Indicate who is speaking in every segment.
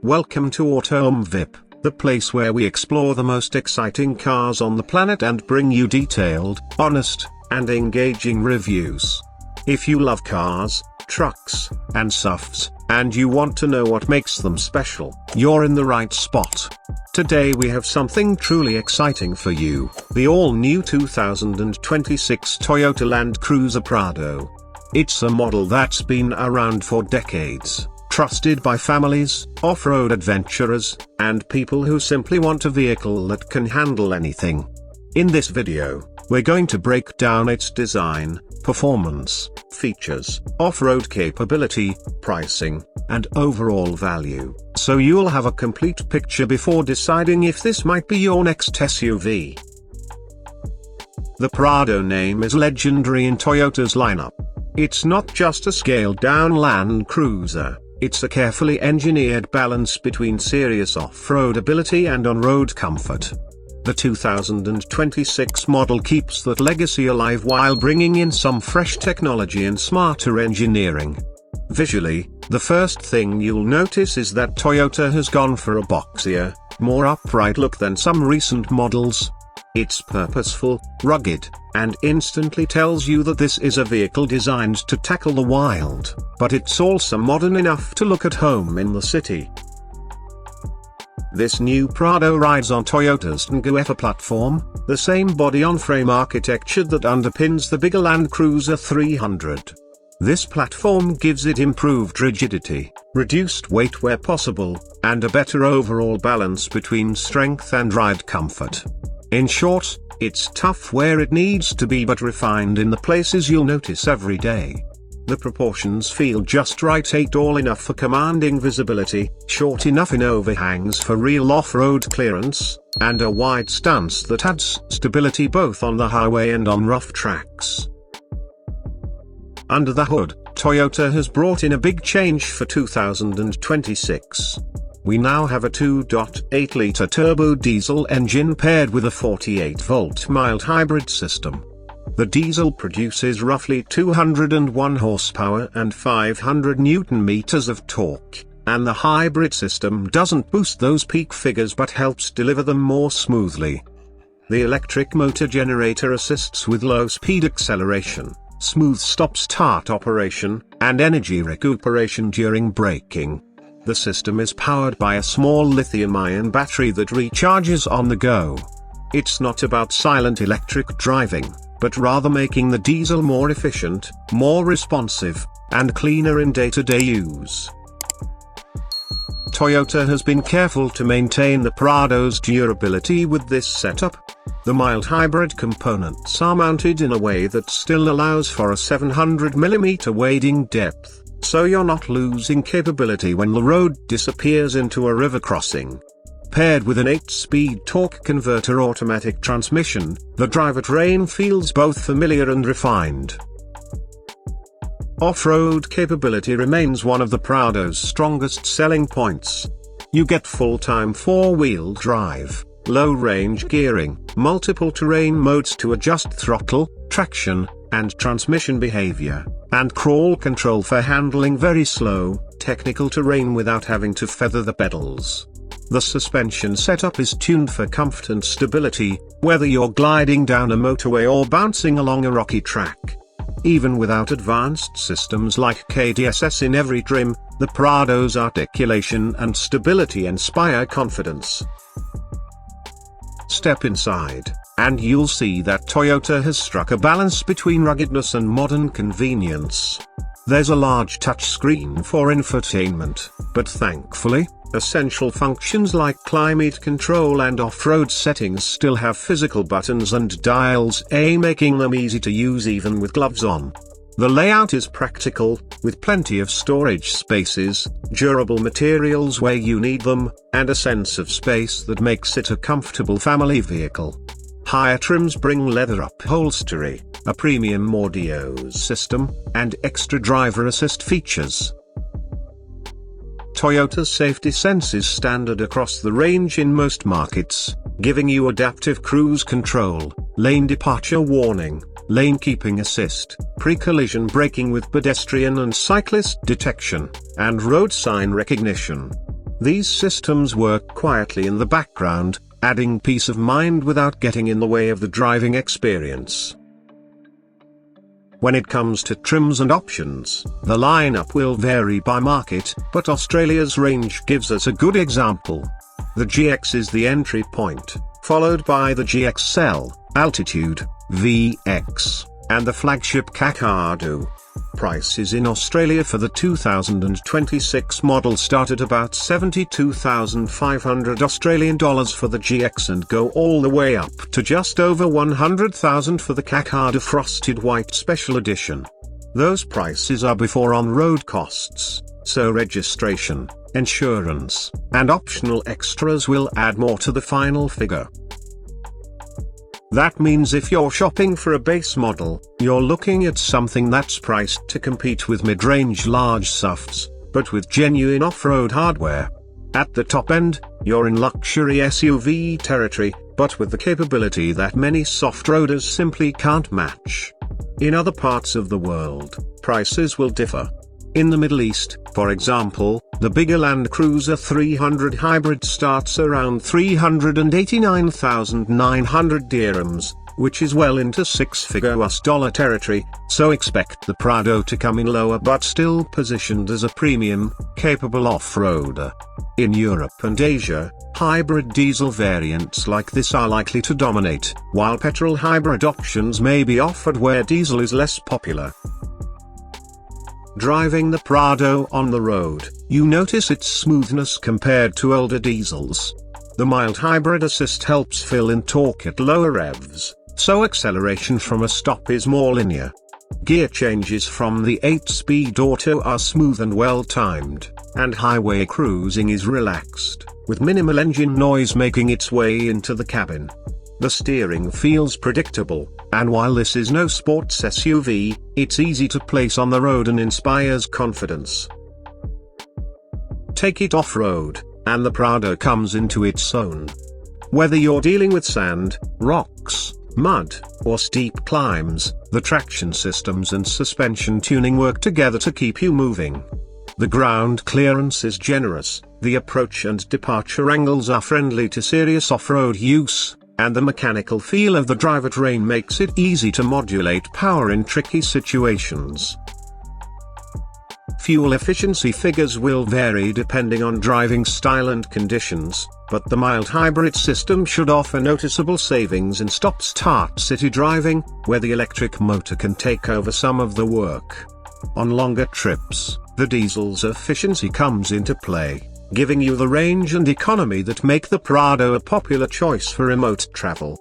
Speaker 1: Welcome to Auto MVIP, the place where we explore the most exciting cars on the planet and bring you detailed, honest, and engaging reviews. If you love cars, trucks, and SUVs, and you want to know what makes them special, you're in the right spot. Today we have something truly exciting for you, the all-new 2026 Toyota Land Cruiser Prado. It's a model that's been around for decades, trusted by families, off-road adventurers, and people who simply want a vehicle that can handle anything. In this video, we're going to break down its design, performance, features, off-road capability, pricing, and overall value, so you'll have a complete picture before deciding if this might be your next SUV. The Prado name is legendary in Toyota's lineup. It's not just a scaled-down Land Cruiser, it's a carefully engineered balance between serious off-road ability and on-road comfort. The 2026 model keeps that legacy alive while bringing in some fresh technology and smarter engineering. Visually, the first thing you'll notice is that Toyota has gone for a boxier, more upright look than some recent models. It's purposeful, rugged, and instantly tells you that this is a vehicle designed to tackle the wild, but it's also modern enough to look at home in the city. This new Prado rides on Toyota's enthusiast platform, the same body-on-frame architecture that underpins the bigger Land Cruiser 300. This platform gives it improved rigidity, reduced weight where possible, and a better overall balance between strength and ride comfort. In short, it's tough where it needs to be but refined in the places you'll notice every day. The proportions feel just right, tall enough for commanding visibility, short enough in overhangs for real off-road clearance, and a wide stance that adds stability both on the highway and on rough tracks. Under the hood, Toyota has brought in a big change for 2026. We now have a 2.8-litre turbo diesel engine paired with a 48-volt mild hybrid system. The diesel produces roughly 201 horsepower and 500 Nm of torque, and the hybrid system doesn't boost those peak figures but helps deliver them more smoothly. The electric motor generator assists with low-speed acceleration, smooth stop-start operation, and energy recuperation during braking. The system is powered by a small lithium-ion battery that recharges on the go. It's not about silent electric driving, but rather making the diesel more efficient, more responsive, and cleaner in day-to-day use. Toyota has been careful to maintain the Prado's durability with this setup. The mild hybrid components are mounted in a way that still allows for a 700mm wading depth, so you're not losing capability when the road disappears into a river crossing. Paired with an 8-speed torque converter automatic transmission, the Drivetrain feels both familiar and refined. Off-road capability remains one of the Prado's strongest selling points. You get full-time 4-wheel drive, low-range gearing, multiple terrain modes to adjust throttle, traction, and transmission behavior, and crawl control for handling very slow, technical terrain without having to feather the pedals. The suspension setup is tuned for comfort and stability, whether you're gliding down a motorway or bouncing along a rocky track. Even without advanced systems like KDSS in every trim, the Prado's articulation and stability inspire confidence. Step inside, and you'll see that Toyota has struck a balance between ruggedness and modern convenience. There's a large touchscreen for infotainment, but thankfully, essential functions like climate control and off-road settings still have physical buttons and dials, making them easy to use even with gloves on. The layout is practical, with plenty of storage spaces, durable materials where you need them, and a sense of space that makes it a comfortable family vehicle. Higher trims bring leather upholstery, a premium audio system, and extra driver assist features. Toyota's safety sense is standard across the range in most markets, giving you adaptive cruise control, lane departure warning, lane keeping assist, pre-collision braking with pedestrian and cyclist detection, and road sign recognition. These systems work quietly in the background, adding peace of mind without getting in the way of the driving experience. When it comes to trims and options, the lineup will vary by market, but Australia's range gives us a good example. The GX is the entry point, followed by the GXL, Altitude, VX, and the flagship Kakadu. Prices in Australia for the 2026 model start at about 72,500 Australian dollars for the GX and go all the way up to just over 100,000 for the Kakadu Frosted White Special Edition. Those prices are before on-road costs, so registration, insurance, and optional extras will add more to the final figure. That means if you're shopping for a base model, you're looking at something that's priced to compete with mid-range large SUVs, but with genuine off-road hardware. At the top end, you're in luxury SUV territory, but with the capability that many soft-roaders simply can't match. In other parts of the world, prices will differ. In the Middle East, for example, the bigger Land Cruiser 300 Hybrid starts around 389,900 dirhams, which is well into six-figure US dollar territory, so expect the Prado to come in lower but still positioned as a premium, capable off-roader. In Europe and Asia, hybrid diesel variants like this are likely to dominate, while petrol hybrid options may be offered where diesel is less popular. Driving the Prado on the road, you notice its smoothness compared to older diesels. The mild hybrid assist helps fill in torque at lower revs, so acceleration from a stop is more linear. Gear changes from the 8-speed auto are smooth and well-timed, and highway cruising is relaxed, with minimal engine noise making its way into the cabin. The steering feels predictable, and while this is no sports SUV, it's easy to place on the road and inspires confidence. Take it off-road, and the Prado comes into its own. Whether you're dealing with sand, rocks, mud, or steep climbs, the traction systems and suspension tuning work together to keep you moving. The ground clearance is generous, the approach and departure angles are friendly to serious off-road use, and the mechanical feel of the Drivetrain makes it easy to modulate power in tricky situations. Fuel efficiency figures will vary depending on driving style and conditions, but the mild hybrid system should offer noticeable savings in stop-start city driving, where the electric motor can take over some of the work. On longer trips, the diesel's efficiency comes into play, giving you the range and economy that make the Prado a popular choice for remote travel.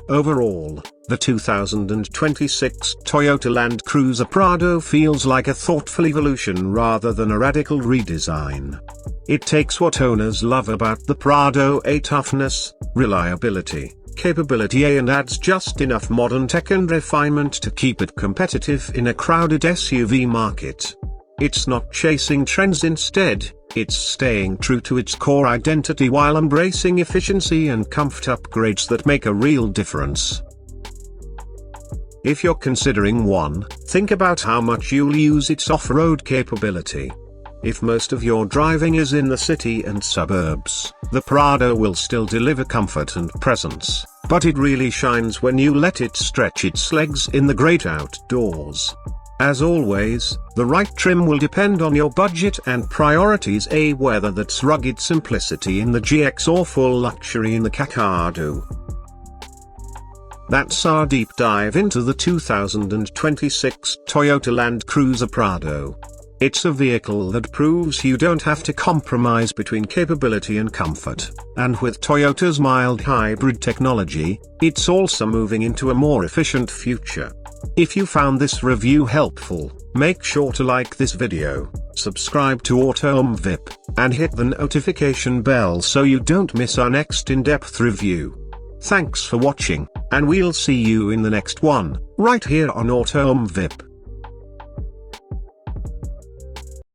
Speaker 1: Overall, the 2026 Toyota Land Cruiser Prado feels like a thoughtful evolution rather than a radical redesign. It takes what owners love about the Prado: a toughness, reliability, capability, and adds just enough modern tech and refinement to keep it competitive in a crowded SUV market. It's not chasing trends, instead, it's staying true to its core identity while embracing efficiency and comfort upgrades that make a real difference. If you're considering one, think about how much you'll use its off-road capability. If most of your driving is in the city and suburbs, the Prado will still deliver comfort and presence, but it really shines when you let it stretch its legs in the great outdoors. As always, the right trim will depend on your budget and priorities, whether that's rugged simplicity in the GX or full luxury in the Kakadu. That's our deep dive into the 2026 Toyota Land Cruiser Prado. It's a vehicle that proves you don't have to compromise between capability and comfort, and with Toyota's mild hybrid technology, it's also moving into a more efficient future. If you found this review helpful, make sure to like this video, subscribe to Auto MVIP, and hit the notification bell so you don't miss our next in-depth review. Thanks for watching, and we'll see you in the next one, right here on Auto MVIP.